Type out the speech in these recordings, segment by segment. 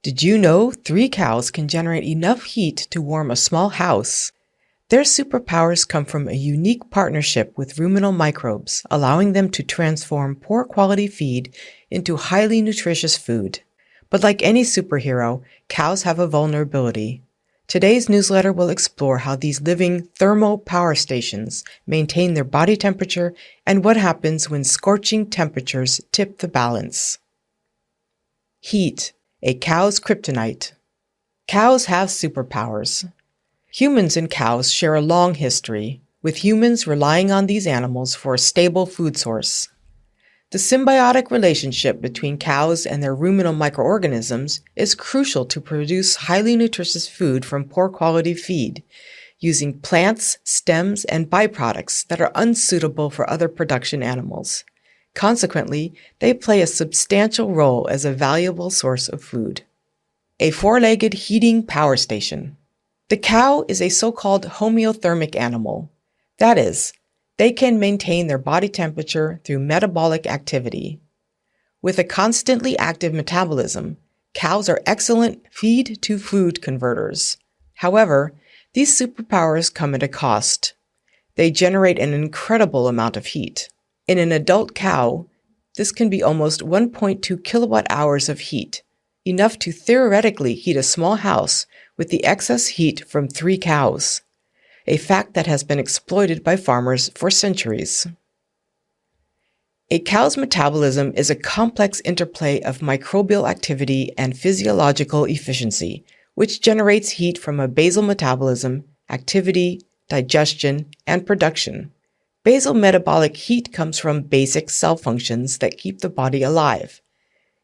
Did you know 3 cows can generate enough heat to warm a small house? Their superpowers come from a unique partnership with ruminal microbes, allowing them to transform poor quality feed into highly nutritious food. But like any superhero, cows have a vulnerability. Today's newsletter will explore how these living thermal power stations maintain their body temperature and what happens when scorching temperatures tip the balance. Heat, a cow's kryptonite. Cows have superpowers. Humans and cows share a long history, with humans relying on these animals for a stable food source. The symbiotic relationship between cows and their ruminal microorganisms is crucial to produce highly nutritious food from poor quality feed, using plants, stems, and byproducts that are unsuitable for other production animals. Consequently, they play a substantial role as a valuable source of food. A four-legged heating power station. The cow is a so-called homeothermic animal. That is, they can maintain their body temperature through metabolic activity. With a constantly active metabolism, cows are excellent feed-to-food converters. However, these superpowers come at a cost. They generate an incredible amount of heat. In an adult cow, this can be almost 1.2 kilowatt hours of heat, enough to theoretically heat a small house with the excess heat from 3 cows, a fact that has been exploited by farmers for centuries. A cow's metabolism is a complex interplay of microbial activity and physiological efficiency, which generates heat from a basal metabolism, activity, digestion, and production. Basal metabolic heat comes from basic cell functions that keep the body alive.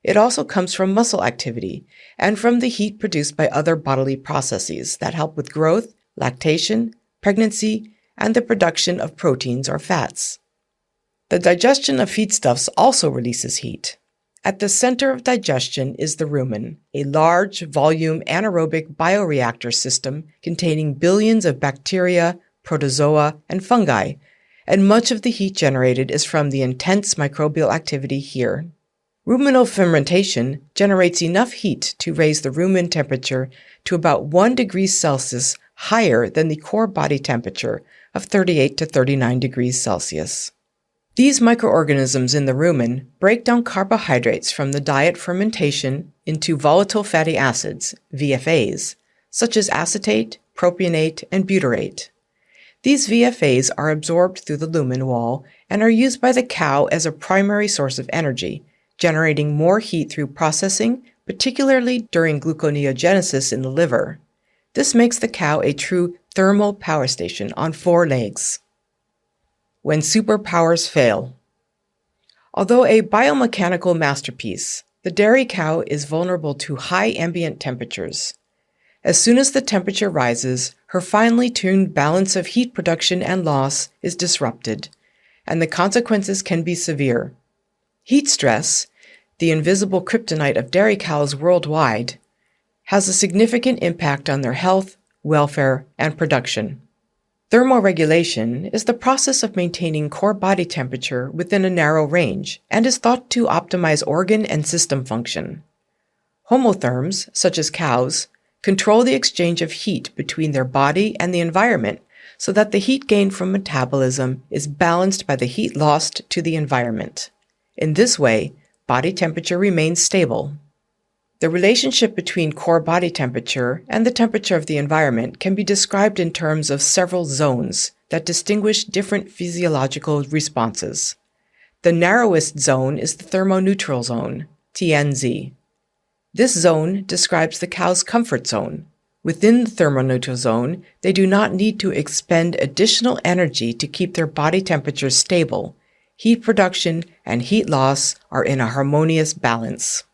It also comes from muscle activity and from the heat produced by other bodily processes that help with growth, lactation, pregnancy, and the production of proteins or fats. The digestion of feedstuffs also releases heat. At the center of digestion is the rumen, a large volume anaerobic bioreactor system containing billions of bacteria, protozoa, and fungi, and much of the heat generated is from the intense microbial activity here. Ruminal fermentation generates enough heat to raise the rumen temperature to about 1 degree Celsius higher than the core body temperature of 38 to 39 degrees Celsius. These microorganisms in the rumen break down carbohydrates from the diet fermentation into volatile fatty acids, VFAs, such as acetate, propionate, and butyrate. These VFAs are absorbed through the lumen wall and are used by the cow as a primary source of energy, generating more heat through processing, particularly during gluconeogenesis in the liver. This makes the cow a true thermal power station on 4 legs. When superpowers fail. Although a biomechanical masterpiece, the dairy cow is vulnerable to high ambient temperatures. As soon as the temperature rises, her finely tuned balance of heat production and loss is disrupted, and the consequences can be severe. Heat stress, the invisible kryptonite of dairy cows worldwide, has a significant impact on their health, welfare, and production. Thermoregulation is the process of maintaining core body temperature within a narrow range and is thought to optimize organ and system function. Homotherms, such as cows, control the exchange of heat between their body and the environment so that the heat gained from metabolism is balanced by the heat lost to the environment. In this way, body temperature remains stable. The relationship between core body temperature and the temperature of the environment can be described in terms of several zones that distinguish different physiological responses. The narrowest zone is the thermoneutral zone, TNZ. This zone describes the cow's comfort zone. Within the thermoneutral zone, they do not need to expend additional energy to keep their body temperature stable. Heat production and heat loss are in a harmonious balance.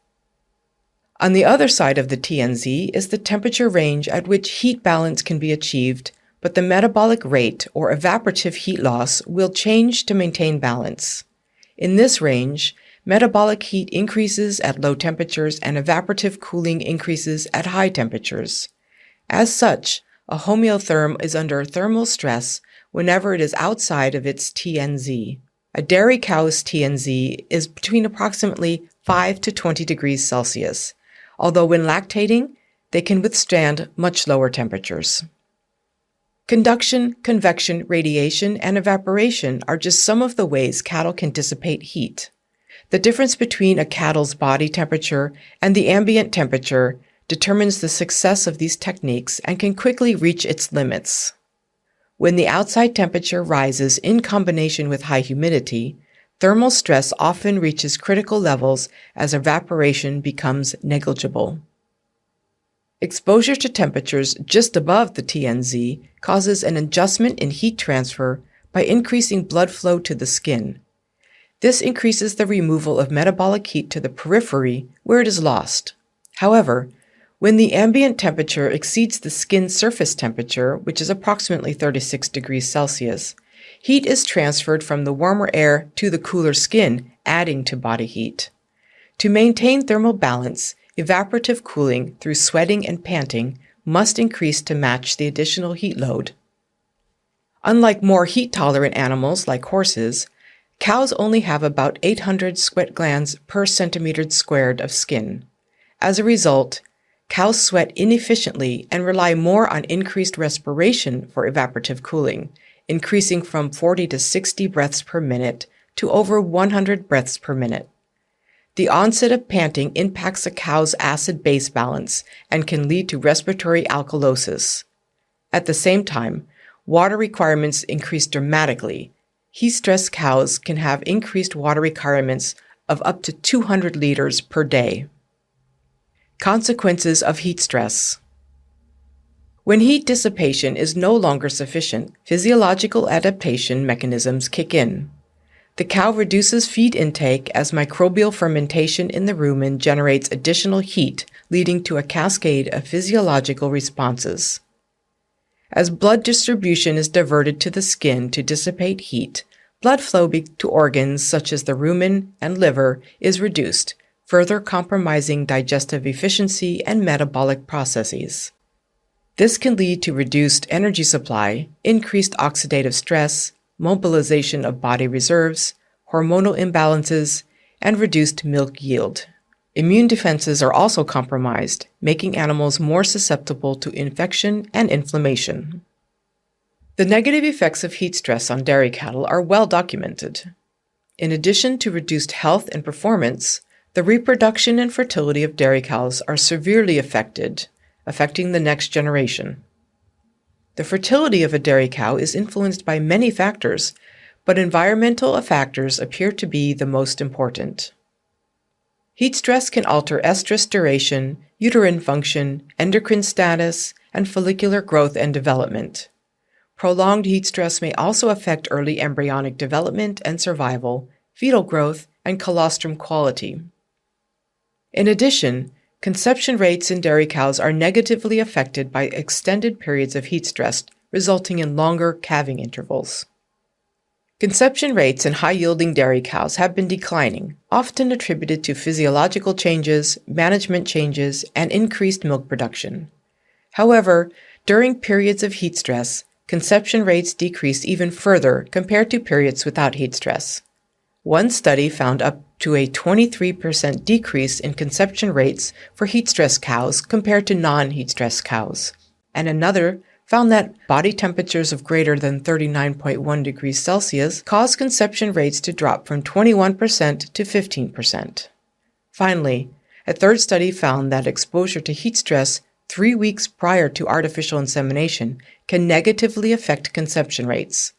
On the other side of the TNZ is the temperature range at which heat balance can be achieved, but the metabolic rate or evaporative heat loss will change to maintain balance. In this range, metabolic heat increases at low temperatures and evaporative cooling increases at high temperatures. As such, a homeotherm is under thermal stress whenever it is outside of its TNZ. A dairy cow's TNZ is between approximately 5 to 20 degrees Celsius, although when lactating, they can withstand much lower temperatures. Conduction, convection, radiation, and evaporation are just some of the ways cattle can dissipate heat. The difference between a cattle's body temperature and the ambient temperature determines the success of these techniques and can quickly reach its limits. When the outside temperature rises in combination with high humidity, thermal stress often reaches critical levels as evaporation becomes negligible. Exposure to temperatures just above the TNZ causes an adjustment in heat transfer by increasing blood flow to the skin. This increases the removal of metabolic heat to the periphery where it is lost. However, when the ambient temperature exceeds the skin surface temperature, which is approximately 36 degrees Celsius, heat is transferred from the warmer air to the cooler skin, adding to body heat. To maintain thermal balance, evaporative cooling through sweating and panting must increase to match the additional heat load. Unlike more heat-tolerant animals like horses, cows only have about 800 sweat glands per centimeter squared of skin. As a result, cows sweat inefficiently and rely more on increased respiration for evaporative cooling, increasing from 40 to 60 breaths per minute to over 100 breaths per minute. The onset of panting impacts a cow's acid-base balance and can lead to respiratory alkalosis. At the same time, water requirements increase dramatically. Heat-stressed cows can have increased water requirements of up to 200 liters per day. Consequences of heat stress. When heat dissipation is no longer sufficient, physiological adaptation mechanisms kick in. The cow reduces feed intake as microbial fermentation in the rumen generates additional heat, leading to a cascade of physiological responses. As blood distribution is diverted to the skin to dissipate heat, blood flow to organs such as the rumen and liver is reduced, further compromising digestive efficiency and metabolic processes. This can lead to reduced energy supply, increased oxidative stress, mobilization of body reserves, hormonal imbalances, and reduced milk yield. Immune defenses are also compromised, making animals more susceptible to infection and inflammation. The negative effects of heat stress on dairy cattle are well documented. In addition to reduced health and performance, the reproduction and fertility of dairy cows are severely affected, affecting the next generation. The fertility of a dairy cow is influenced by many factors, but environmental factors appear to be the most important. Heat stress can alter estrus duration, uterine function, endocrine status, and follicular growth and development. Prolonged heat stress may also affect early embryonic development and survival, fetal growth, and colostrum quality. In addition, conception rates in dairy cows are negatively affected by extended periods of heat stress, resulting in longer calving intervals. Conception rates in high-yielding dairy cows have been declining, often attributed to physiological changes, management changes, and increased milk production. However, during periods of heat stress, conception rates decrease even further compared to periods without heat stress. One study found up to a 23% decrease in conception rates for heat-stressed cows compared to non-heat-stressed cows, and another found that body temperatures of greater than 39.1 degrees Celsius cause conception rates to drop from 21% to 15%. Finally, a third study found that exposure to heat stress 3 weeks prior to artificial insemination can negatively affect conception rates.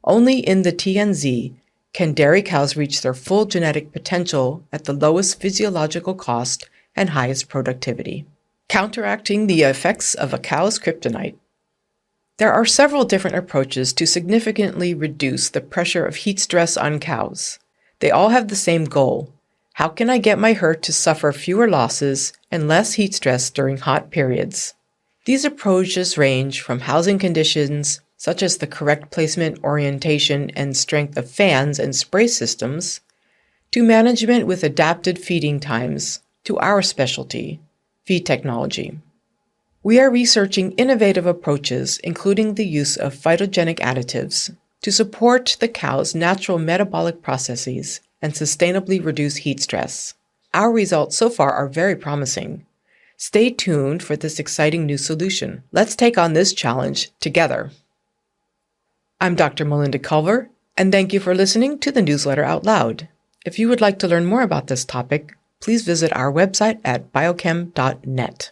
Only in the TNZ can dairy cows reach their full genetic potential at the lowest physiological cost and highest productivity. Counteracting the effects of a cow's kryptonite. There are several different approaches to significantly reduce the pressure of heat stress on cows. They all have the same goal. How can I get my herd to suffer fewer losses and less heat stress during hot periods? These approaches range from housing conditions, such as the correct placement, orientation, and strength of fans and spray systems, to management with adapted feeding times, to our specialty, feed technology. We are researching innovative approaches, including the use of phytogenic additives, to support the cow's natural metabolic processes and sustainably reduce heat stress. Our results so far are very promising. Stay tuned for this exciting new solution. Let's take on this challenge together. I'm Dr. Melinda Culver, and thank you for listening to the newsletter out loud. If you would like to learn more about this topic, please visit our website at biochem.net.